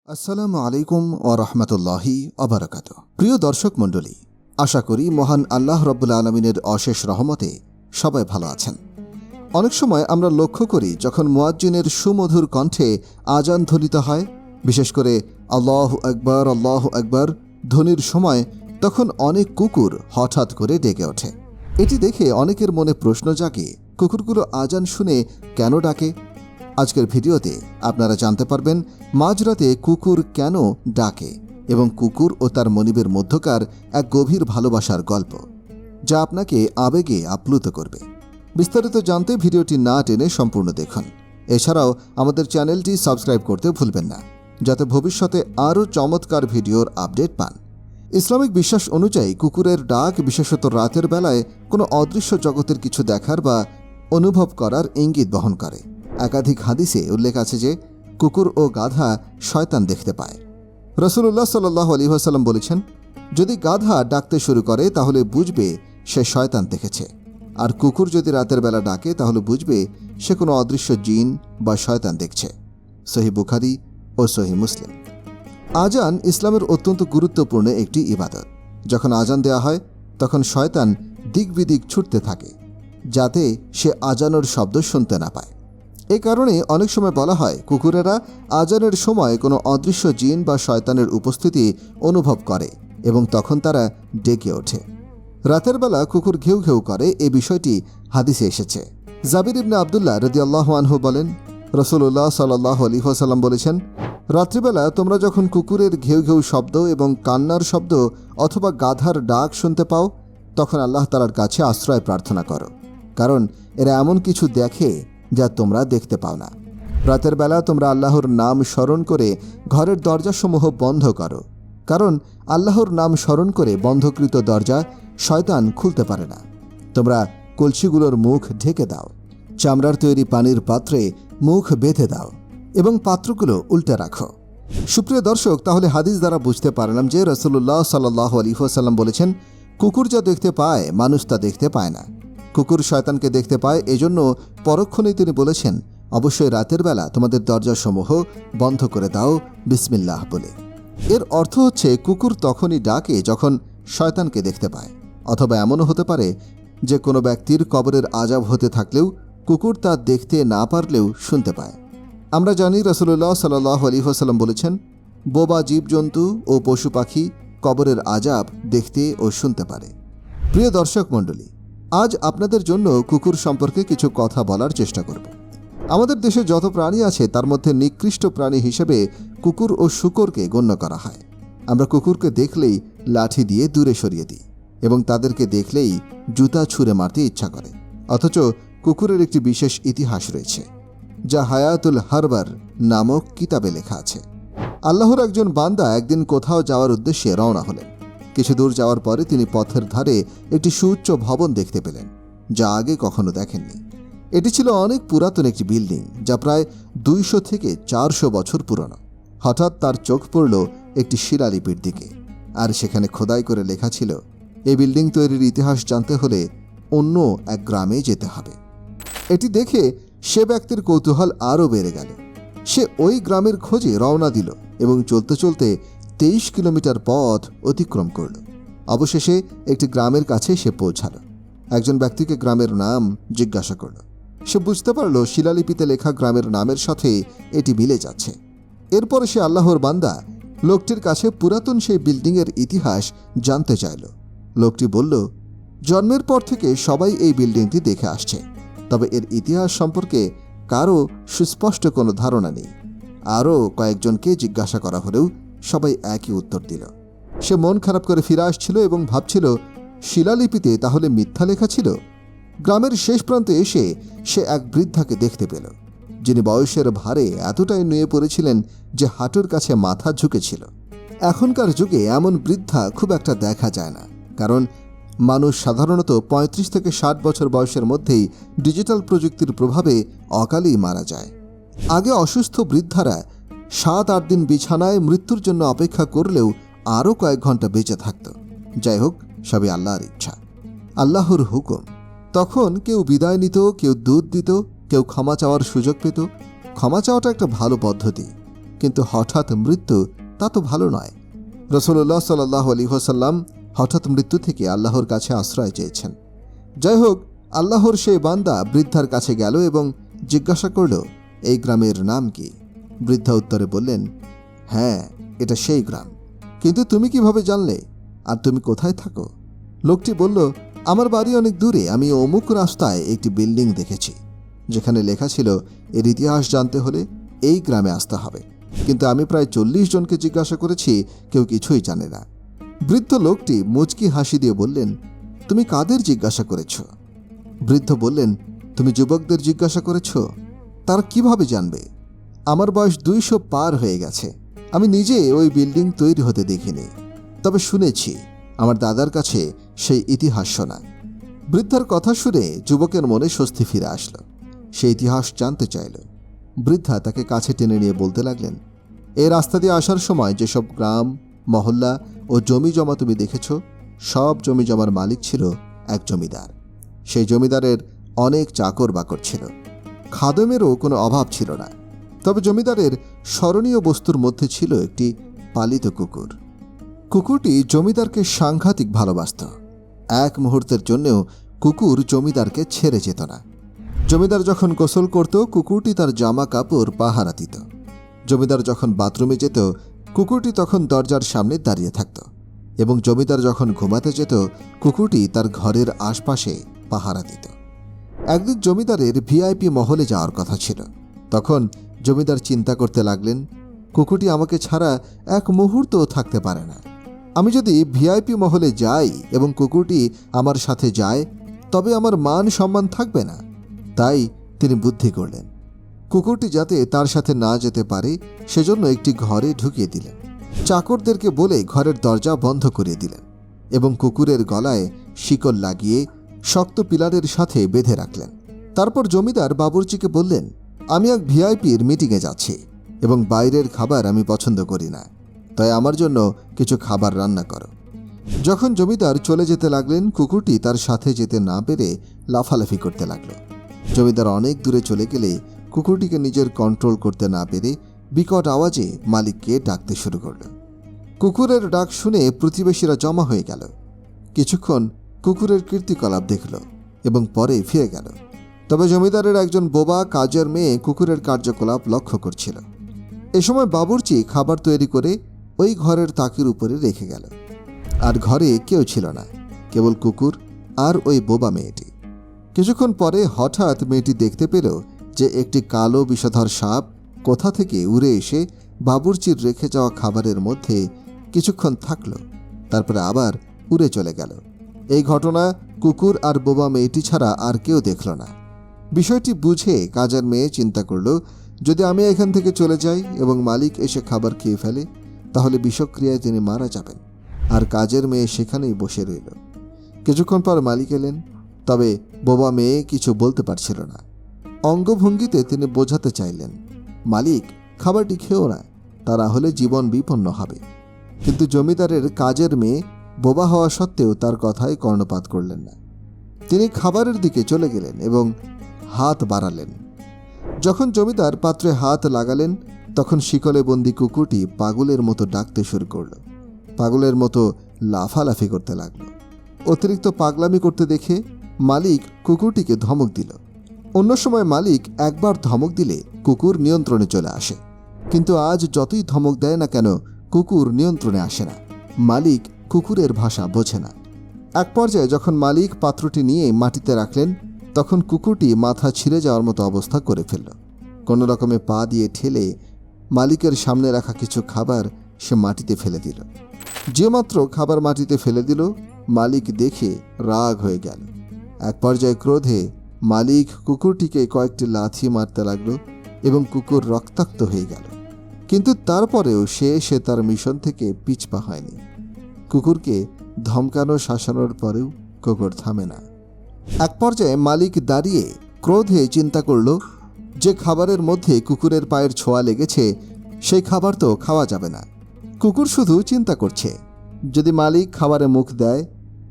আসসালামু আলাইকুম ওয়া রাহমাতুল্লাহি ওয়া বারাকাতুহু। প্রিয় দর্শক মণ্ডলী, আশা করি মহান আল্লাহ রাব্বুল আলামিনের অশেষ রহমতে সবাই ভালো আছেন। অনেক সময় আমরা লক্ষ্য করি যখন মুয়াজ্জিনের সুমধুর কণ্ঠে আজান ধ্বনিত হয়, বিশেষ করে আল্লাহু আকবার ধ্বনির সময়, তখন অনেক কুকুর হঠাৎ করে ডেকে ওঠে। এটি দেখে অনেকের মনে প্রশ্ন জাগে, কুকুরগুলো আজান শুনে কেন ডাকে? আজকের ভিডিওতে আপনারা জানতে পারবেন মাঝরাতে কুকুর কেন ডাকে এবং কুকুর ও তার মনিবের মধ্যকার এক গভীর ভালোবাসার গল্প, যা আপনাকে আবেগে আপ্লুত করবে। বিস্তারিত জানতে ভিডিওটি না টেনে সম্পূর্ণ দেখুন। এছাড়াও আমাদের চ্যানেলটি সাবস্ক্রাইব করতে ভুলবেন না, যাতে ভবিষ্যতে আরও চমৎকার ভিডিওর আপডেট পান। ইসলামিক বিশ্বাস অনুযায়ী কুকুরের ডাক বিশেষত রাতের বেলায় কোনো অদৃশ্য জগতের কিছু দেখার বা অনুভব করার ইঙ্গিত বহন করে। একাধিক হাদিসে উল্লেখ আছে যে কুকুর ও গাধা শয়তান দেখতে পায়। রাসূলুল্লাহ সাল্লাল্লাহু আলাইহি ওয়াসাল্লাম বলেছেন, যদি গাধা ডাকতে শুরু করে তাহলে বুঝবে সে শয়তান দেখেছে, আর কুকুর যদি রাতের বেলা ডাকে তাহলে বুঝবে সে কোনো অদৃশ্য জিন বা শয়তান দেখছে। সহিহ বুখারী ও সহিহ মুসলিম। আজান ইসলামের অত্যন্ত গুরুত্বপূর্ণ একটি ইবাদত। যখন আজান দেয়া হয় তখন শয়তান দিক বিদিক ছুটতে থাকে, যাতে সে আজানের শব্দ শুনতে না পায়। এই কারণে অনেক সময় বলা হয় কুকুরেরা আজানের সময় কোনো অদৃশ্য জিন বা শয়তানের উপস্থিতি অনুভব করে এবং তখন তারা ডেকে ওঠে। রাতের বেলা কুকুর ঘেউ ঘেউ করে, এ বিষয়টি হাদিসে এসেছে। জাবির ইবনে আব্দুল্লাহ রাদিয়াল্লাহু আনহু বলেন, রাসূলুল্লাহ সাল্লাল্লাহু আলাইহি ওয়াসাল্লাম বলেছেন, রাত্রিবেলা তোমরা যখন কুকুরের ঘেউ ঘেউ শব্দ এবং কান্নার শব্দ অথবা গাধার ডাক শুনতে পাও, তখন আল্লাহ তাআলার কাছে আশ্রয় প্রার্থনা করো, কারণ এরা এমন কিছু দেখে যা তোমরা দেখতে পাও না। রাতের বেলা তোমরা আল্লাহর নাম স্মরণ করে ঘরের দরজাসমূহ বন্ধ করো, কারণ আল্লাহর নাম স্মরণ করে বন্ধকৃত দরজা শয়তান খুলতে পারে না। তোমরা কলসিগুলোর মুখ ঢেকে দাও, চামড়ার তৈরি পানির পাত্রে মুখ বেঁধে দাও এবং পাত্রগুলো উল্টে রাখো। সুপ্রিয় দর্শক, তাহলে হাদিস দ্বারা বুঝতে পারলাম যে রাসূলুল্লাহ সাল্লাল্লাহু আলাইহি ওয়াসাল্লাম বলেছেন, কুকুর যা দেখতে পায় মানুষ তা দেখতে পায় না। কুকুর শয়তানকে দেখতে পায়, এজন্য পরক্ষণেই তিনি বলেছেন, অবশ্যই রাতের বেলা তোমাদের দরজাসমূহ বন্ধ করে দাও বিসমিল্লাহ বলে। এর অর্থ হচ্ছে কুকুর তখনই ডাকে যখন শয়তানকে দেখতে পায়। অথবা এমনও হতে পারে যে কোনো ব্যক্তির কবরের আযাব হতে থাকলেও কুকুর তা দেখতে না পারলেও শুনতে পায়। আমরা জানি রাসূলুল্লাহ সাল্লাল্লাহু আলাইহি ওয়াসাল্লাম বলেছেন, বোবা জীবজন্তু ও পশু পাখি কবরের আযাব দেখতে ও শুনতে পারে। প্রিয় দর্শক মণ্ডলী, আজ আপনাদের জন্য কুকুর সম্পর্কে কিছু কথা বলার চেষ্টা করব। আমাদের দেশে যত প্রাণী আছে তার মধ্যে নিকৃষ্ট প্রাণী হিসেবে কুকুর ও শূকরকে গণ্য করা হয়। আমরা কুকুরকে দেখলেই লাঠি দিয়ে দূরে সরিয়ে দিই এবং তাদেরকে দেখলেই জুতা ছুঁড়ে মারতে ইচ্ছা করে। অথচ কুকুরের একটি বিশেষ ইতিহাস রয়েছে, যা হায়াতুল হারবার নামক কিতাবে লেখা আছে। আল্লাহর একজন বান্দা একদিন কোথাও যাওয়ার উদ্দেশ্যে রওনা হলেন। কিছু দূর যাওয়ার পরে তিনি পথের ধারে একটি সুউচ্চ ভবন দেখতে পেলেন, যা আগে কখনো দেখেননি। এটি ছিল অনেক পুরাতন একটি বিল্ডিং, যা প্রায় 200 থেকে 400 বছর পুরনো। হঠাৎ তার চোখ পড়ল একটি শিলালিপির দিকে, আর সেখানে খোদাই করে লেখা ছিল, এই বিল্ডিং তৈরির ইতিহাস জানতে হলে অন্য এক গ্রামে যেতে হবে। এটি দেখে সে ব্যক্তির কৌতূহল আরও বেড়ে গেল। সে ওই গ্রামের খোঁজে রওনা দিল এবং চলতে চলতে 23 কিলোমিটার পথ অতিক্রম করল। অবশেষে একটি গ্রামের কাছে সে পৌঁছাল। একজন ব্যক্তিকে গ্রামের নাম জিজ্ঞাসা করল। সে বুঝতে পারল শিলালিপিতে লেখা গ্রামের নামের সাথে এটি মিলে যাচ্ছে। এরপরে সে আল্লাহর বান্দা লোকটির কাছে পুরাতন সেই বিল্ডিংয়ের ইতিহাস জানতে চাইল। লোকটি বলল, জন্মের পর থেকে সবাই এই বিল্ডিংটি দেখে আসছে, তবে এর ইতিহাস সম্পর্কে কারও সুস্পষ্ট কোনো ধারণা নেই। আরও কয়েকজনকে জিজ্ঞাসা করা হলেও সবাই একই উত্তর দিল। সে মন খারাপ করে ফিরে আসছিল এবং ভাবছিল, শিলালিপিতে তাহলে মিথ্যা লেখা ছিল। গ্রামের শেষ প্রান্তে এসে সে এক বৃদ্ধাকে দেখতে পেল, যিনি বয়সের ভারে এতটাই নুয়ে পড়েছিলেন যে হাঁটুর কাছে মাথা ঝুঁকেছিল। এখনকার যুগে এমন বৃদ্ধা খুব একটা দেখা যায় না, কারণ মানুষ সাধারণত 35 থেকে 60 বছর বয়সের মধ্যেই ডিজিটাল প্রযুক্তির প্রভাবে অকালেই মারা যায়। আগে অসুস্থ বৃদ্ধারা 7-8 দিন বিছানায় মৃত্যুর জন্য অপেক্ষা করলেও আরও কয়েক ঘন্টা বেঁচে থাকত। যাই হোক, সবই আল্লাহর ইচ্ছা, আল্লাহর হুকুম। তখন কেউ বিদায় নিত, কেউ দুধ দিত, কেউ ক্ষমা চাওয়ার সুযোগ পেত। ক্ষমা চাওয়াটা একটা ভালো পদ্ধতি, কিন্তু হঠাৎ মৃত্যু তা তো ভালো নয়। রাসূলুল্লাহ সাল্লাল্লাহু আলাইহি ওয়াসাল্লাম হঠাৎ মৃত্যু থেকে আল্লাহর কাছে আশ্রয় চেয়েছেন। যাই হোক, আল্লাহর সেই বান্দা বৃদ্ধার কাছে গেল এবং জিজ্ঞাসা করল, এই গ্রামের নাম কি? বৃদ্ধা উত্তরে বললেন, হ্যাঁ, এটা সেই গ্রাম। কিন্তু তুমি কিভাবে জানলে? আর তুমি কোথায় থাকো? লোকটি বলল, আমার বাড়ি অনেক দূরে। আমি অমুক রাস্তায় একটি বিল্ডিং দেখেছি, যেখানে লেখা ছিল এর ইতিহাস জানতে হলে এই গ্রামে আসতে হবে। কিন্তু আমি প্রায় 40 জনকে জিজ্ঞাসা করেছি, কেউ কিছুই জানে না। বৃদ্ধ লোকটি মুচকি হাসি দিয়ে বললেন, তুমি কাদের জিজ্ঞাসা করেছ? বৃদ্ধ বললেন, তুমি যুবকদের জিজ্ঞাসা করেছ? তারা কিভাবে জানবে? আমার বয়স 200 পার হয়ে গেছে। আমি নিজে ওই বিল্ডিং তৈরি হতে দেখিনি, তবে শুনেছি। আমার দাদার কাছে সেই ইতিহাস শোনা। বৃদ্ধার কথা শুনে যুবকের মনে স্বস্তি ফিরে আসলো। সে ইতিহাস জানতে চাইল। বৃদ্ধা তাকে কাছে টেনে নিয়ে বলতে লাগলেন, এই রাস্তা দিয়ে আসার সময় যেসব গ্রাম, মহল্লা ও জমি জমা তুমি দেখেছ, সব জমি জমার মালিক ছিল এক জমিদার। সেই জমিদারের অনেক চাকর বাকর ছিল, খাদেমেরও কোনো অভাব ছিল না। তবে জমিদারের স্মরণীয় বস্তুর মধ্যে ছিল একটি পালিত কুকুর। কুকুরটি জমিদারকে সাংঘাতিক ভালোবাসত। এক মুহূর্তের জন্যও কুকুর জমিদারকে ছেড়ে যেত না। জমিদার যখন গোসল করত, কুকুরটি তার জামা কাপড় পাহারা দিত। জমিদার যখন বাথরুমে যেত, কুকুরটি তখন দরজার সামনে দাঁড়িয়ে থাকত। এবং জমিদার যখন ঘুমাতে যেত, কুকুরটি তার ঘরের আশপাশে পাহারা দিত। একদিন জমিদারের ভিআইপি মহলে যাওয়ার কথা ছিল। তখন জমিদার চিন্তা করতে লাগলেন, কুকুরটি আমাকে ছাড়া এক মুহূর্তও থাকতে পারে না। আমি যদি ভিআইপি মহলে যাই এবং কুকুরটি আমার সাথে যায়, তবে আমার মান সম্মান থাকবে না। তাই তিনি বুদ্ধি করলেন, কুকুরটি যাতে তার সাথে না যেতে পারে সেজন্য একটি ঘরে ঢুকিয়ে দিলেন। চাকরদেরকে বলে ঘরের দরজা বন্ধ করিয়ে দিলেন এবং কুকুরের গলায় শিকল লাগিয়ে শক্ত পিলারের সাথে বেঁধে রাখলেন। তারপর জমিদার বাবুর্চিকে বললেন, আমি এক ভিআইপির মিটিংয়ে যাচ্ছি এবং বাইরের খাবার আমি পছন্দ করি না, তাই আমার জন্য কিছু খাবার রান্না করো। যখন জমিদার চলে যেতে লাগলেন, কুকুরটি তার সাথে যেতে না পেরে লাফালাফি করতে লাগলো। জমিদার অনেক দূরে চলে গেলে কুকুরটিকে নিজের কন্ট্রোল করতে না পেরে বিকট আওয়াজে মালিককে ডাকতে শুরু করল। কুকুরের ডাক শুনে প্রতিবেশীরা জমা হয়ে গেল। কিছুক্ষণ কুকুরের কীর্তিকলাপ দেখল এবং পরে ফিরে গেল। তবে জমিদারের একজন বোবা কাজের মেয়ে কুকুরের কার্যকলাপ লক্ষ্য করছিল। এ সময় বাবুর্চি খাবার তৈরি করে ওই ঘরের তাকের উপরে রেখে গেল। আর ঘরে কেউ ছিল না, কেবল কুকুর আর ওই বোবা মেয়েটি। কিছুক্ষণ পরে হঠাৎ মেয়েটি দেখতে পেল যে একটি কালো বিষধর সাপ কোথা থেকে উড়ে এসে বাবুর্চির রেখে যাওয়া খাবারের মধ্যে কিছুক্ষণ থাকল, তারপরে আবার উড়ে চলে গেল। এই ঘটনা কুকুর আর বোবা মেয়েটি ছাড়া আর কেউ দেখল না। বিষয়টি বুঝে কাজের মেয়ে চিন্তা করল, যদি আমি এখান থেকে চলে যাই এবং মালিক এসে খাবার খেয়ে ফেলে, তাহলে বিষক্রিয়ায় তিনি মারা যাবেন। আর কাজের মেয়ে সেখানেই বসে রইল। কিছুক্ষণ পর মালিক এলেন, তবে বোবা মেয়ে কিছু বলতে পারছিল না। অঙ্গভঙ্গিতে তিনি বোঝাতে চাইলেন, মালিক খাবারটি খেও না, তা না হলে জীবন বিপন্ন হবে। কিন্তু জমিদারের কাজের মেয়ে বোবা হওয়া সত্ত্বেও তার কথায় কর্ণপাত করলেন না। তিনি খাবারের দিকে চলে গেলেন এবং হাত বাড়ালেন। যখন জমিদার পাত্রে হাত লাগালেন, তখন শিকলে বন্দি কুকুরটি পাগলের মতো ডাকতে শুরু করল। পাগলের মতো লাফালাফি করতে লাগল। অতিরিক্ত পাগলামি করতে দেখে মালিক কুকুরটিকে ধমক দিল। অন্য সময় মালিক একবার ধমক দিলে কুকুর নিয়ন্ত্রণে চলে আসে, কিন্তু আজ যতই ধমক দেয় না কেন, কুকুর নিয়ন্ত্রণে আসে না। মালিক কুকুরের ভাষা বোঝে না। এক পর্যায়ে যখন মালিক পাত্রটি নিয়ে মাটিতে রাখলেন, তখন কুকুরটি মাথা ছিঁড়ে যাওয়ার মতো অবস্থা করে ফেলল। কোনো রকমে পা দিয়ে ঠেলে মালিকের সামনে রাখা কিছু খাবার সে মাটিতে ফেলে দিল। যে মাত্র খাবার মাটিতে ফেলে দিল, মালিক দেখে রাগ হয়ে গেল। এক পর্যায়ে ক্রোধে মালিক কুকুরটিকে কয়েকটি লাথি মারতে লাগলো এবং কুকুর রক্তাক্ত হয়ে গেল। কিন্তু তারপরেও সে তার মিশন থেকে পিছপা হয়নি। কুকুরকে ধমকানো শাসানোর পরেও কুকুর থামে না। এক পর্যায়ে মালিক দাঁড়িয়ে ক্রোধে চিন্তা করল, যে খাবারের মধ্যে কুকুরের পায়ের ছোঁয়া লেগেছে সেই খাবার তো খাওয়া যাবে না। কুকুর শুধু চিন্তা করছে, যদি মালিক খাবারে মুখ দেয়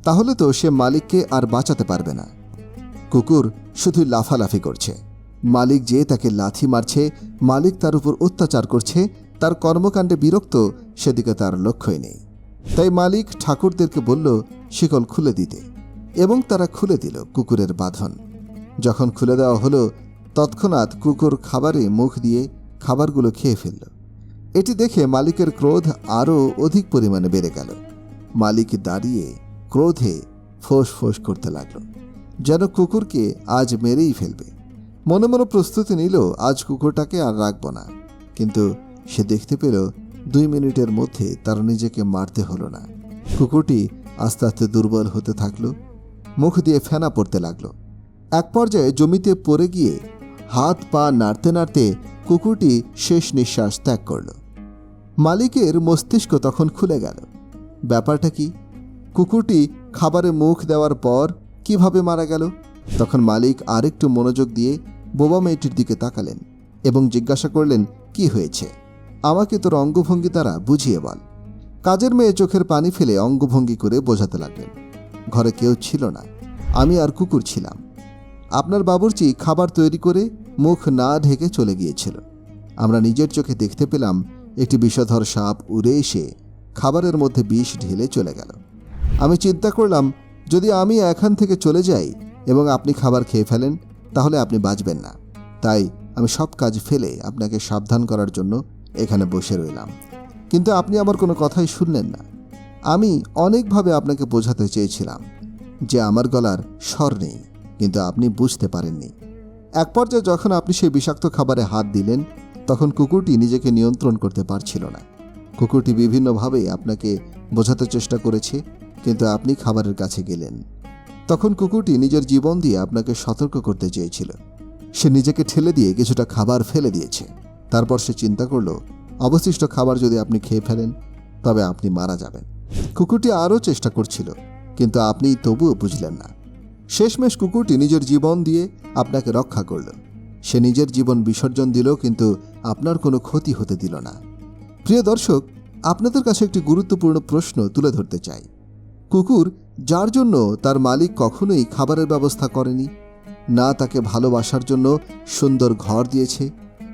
তাহলে তো সে মালিককে আর বাঁচাতে পারবে না। কুকুর শুধু লাফালাফি করছে। মালিক যে তাকে লাথি মারছে, মালিক তার উপর অত্যাচার করছে, তার কর্মকাণ্ডে বিরক্ত, সেদিকে তার লক্ষ্যই নেই। তাই মালিক ঠাকুরদেরকে বলল শিকল খুলে দিতে, এবং তারা খুলে দিল কুকুরের বাঁধন। যখন খুলে দেওয়া হলো, তৎক্ষণাৎ কুকুর খাবারে মুখ দিয়ে খাবারগুলো খেয়ে ফেলল। এটি দেখে মালিকের ক্রোধ আরও অধিক পরিমাণে বেড়ে গেল। মালিক দাঁড়িয়ে ক্রোধে ফোঁস ফোঁস করতে লাগল, যেন কুকুরকে আজ মেরেই ফেলবে। মনে মনে প্রস্তুতি নিল আজ কুকুরটাকে আর রাখব না। কিন্তু সে দেখতে পেল 2 মিনিটের মধ্যে তার নিজেকে মারতে হলো না। কুকুরটি আস্তে আস্তে দুর্বল হতে থাকলো, মুখ দিয়ে ফেনা পড়তে লাগলো। এক পর্যায়ে জমিতে পড়ে গিয়ে হাত পা নাড়তে নাড়তে কুকুরটি শেষ নিঃশ্বাস ত্যাগ করল। মালিকের মস্তিষ্ক তখন খুলে গেল। ব্যাপারটা কি? কুকুরটি খাবারে মুখ দেওয়ার পর কিভাবে মারা গেল? তখন মালিক আরেকটু মনোযোগ দিয়ে বোবা মেয়েটির দিকে তাকালেন এবং জিজ্ঞাসা করলেন, কি হয়েছে? আমাকে তোর অঙ্গভঙ্গি দ্বারা বুঝিয়ে বল। কাজের মেয়ে চোখের পানি ফেলে অঙ্গভঙ্গি করে বোঝাতে লাগলেন, ঘরে কেউ ছিল না, আমি আর কুকুর ছিলাম। আপনার বাবুর্চি খাবার তৈরি করে মুখ না ঢেকে চলে গিয়েছিল। আমরা নিজের চোখে দেখতে পেলাম একটি বিষধর সাপ উড়ে এসে খাবারের মধ্যে বিষ ঢেলে চলে গেল। আমি চিন্তা করলাম, যদি আমি এখান থেকে চলে যাই এবং আপনি খাবার খেয়ে ফেলেন, তাহলে আপনি বাঁচবেন না। তাই আমি সব কাজ ফেলে আপনাকে সাবধান করার জন্য এখানে বসে রইলাম। কিন্তু আপনি আমার কোনো কথাই শুনলেন না। আমি অনেকভাবে আপনাকে বোঝাতে চেয়েছিলাম যে আমার গলার স্বর নেই, কিন্তু আপনি বুঝতে পারেননি। এক পর্যায়ে যখন আপনি সেই বিষাক্ত খাবারে হাত দিলেন, তখন কুকুরটি নিজেকে নিয়ন্ত্রণ করতে পারছিল না। কুকুরটি বিভিন্নভাবে আপনাকে বোঝাতে চেষ্টা করেছে, কিন্তু আপনি খাবারের কাছে গেলেন। তখন কুকুরটি নিজের জীবন দিয়ে আপনাকে সতর্ক করতে চেয়েছিল। সে নিজেকে ঠেলে দিয়ে কিছুটা খাবার ফেলে দিয়েছে। তারপর সে চিন্তা করল, অবশিষ্ট খাবার যদি আপনি খেয়ে ফেলেন তবে আপনি মারা যাবেন। কুকুরটি আরও চেষ্টা করছিল, কিন্তু আপনি তবুও বুঝলেন না। শেষমেশ কুকুরটি নিজের জীবন দিয়ে আপনাকে রক্ষা করল। সে নিজের জীবন বিসর্জন দিল, কিন্তু আপনার কোনো ক্ষতি হতে দিল না। প্রিয় দর্শক, আপনাদের কাছে একটি গুরুত্বপূর্ণ প্রশ্ন তুলে ধরতে চাই। কুকুর, যার জন্য তার মালিক কখনোই খাবারের ব্যবস্থা করেনি, না তাকে ভালোবাসার জন্য সুন্দর ঘর দিয়েছে,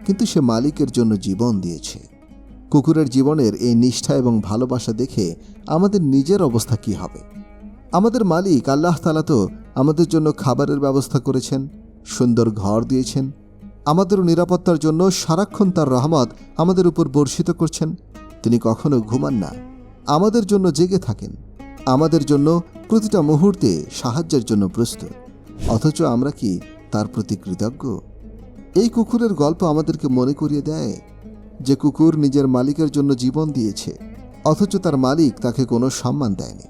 কিন্তু সে মালিকের জন্য জীবন দিয়েছে। কুকুরের জীবনের এই নিষ্ঠা এবং ভালোবাসা দেখে আমাদের নিজের অবস্থা কি হবে? আমাদের মালিক আল্লাহ তাআলা তো আমাদের জন্য খাবারের ব্যবস্থা করেছেন, সুন্দর ঘর দিয়েছেন, আমাদের নিরাপত্তার জন্য সারাক্ষণ তার রহমত আমাদের উপর বর্ষিত করছেন। তিনি কখনো ঘুমান না, আমাদের জন্য জেগে থাকেন, আমাদের জন্য প্রতিটা মুহূর্তে সাহায্যের জন্য প্রস্তুত। অথচ আমরা কি তার প্রতি কৃতজ্ঞ? এই কুকুরের গল্প আমাদেরকে মনে করিয়ে দেয় যে কুকুর নিজের মালিকের জন্য জীবন দিয়েছে, অথচ তার মালিক তাকে কোনো সম্মান দেয়নি।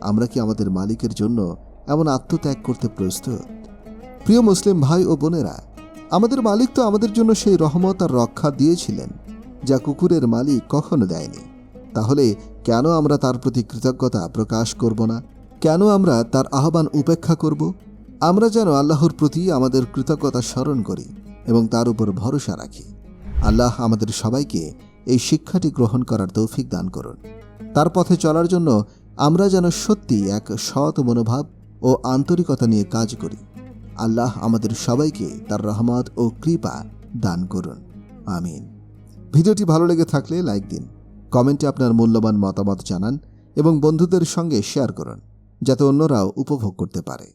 আমরা কি আমাদের মালিকের জন্য এমন আত্মত্যাগ করতে প্রস্তুত? প্রিয় মুসলিম ভাই ও বোনেরা, আমাদের মালিক তো আমাদের জন্য সেই রহমত আর রক্ষা দিয়েছিলেন যা কুকুরের মালিক কখনো দেয়নি। তাহলে কেন আমরা তার প্রতি কৃতজ্ঞতা প্রকাশ করব না? কেন আমরা তার আহ্বান উপেক্ষা করব? আমরা যেন আল্লাহর প্রতি আমাদের কৃতজ্ঞতা স্মরণ করি এবং তার উপর ভরসা রাখি। আল্লাহ আমাদের সবাইকে এই শিক্ষাটি গ্রহণ করার তৌফিক দান করুন। তার পথে চলার জন্য আমরা যেন সত্যি এক সৎ মনোভাব ও আন্তরিকতা নিয়ে কাজ করি। আল্লাহ আমাদের সবাইকে তার রহমত ও কৃপা দান করুন। আমিন। ভিডিওটি ভালো লেগে থাকলে লাইক দিন, কমেন্টে আপনার মূল্যবান মতামত জানান এবং বন্ধুদের সঙ্গে শেয়ার করুন, যাতে অন্যরাও উপভোগ করতে পারে।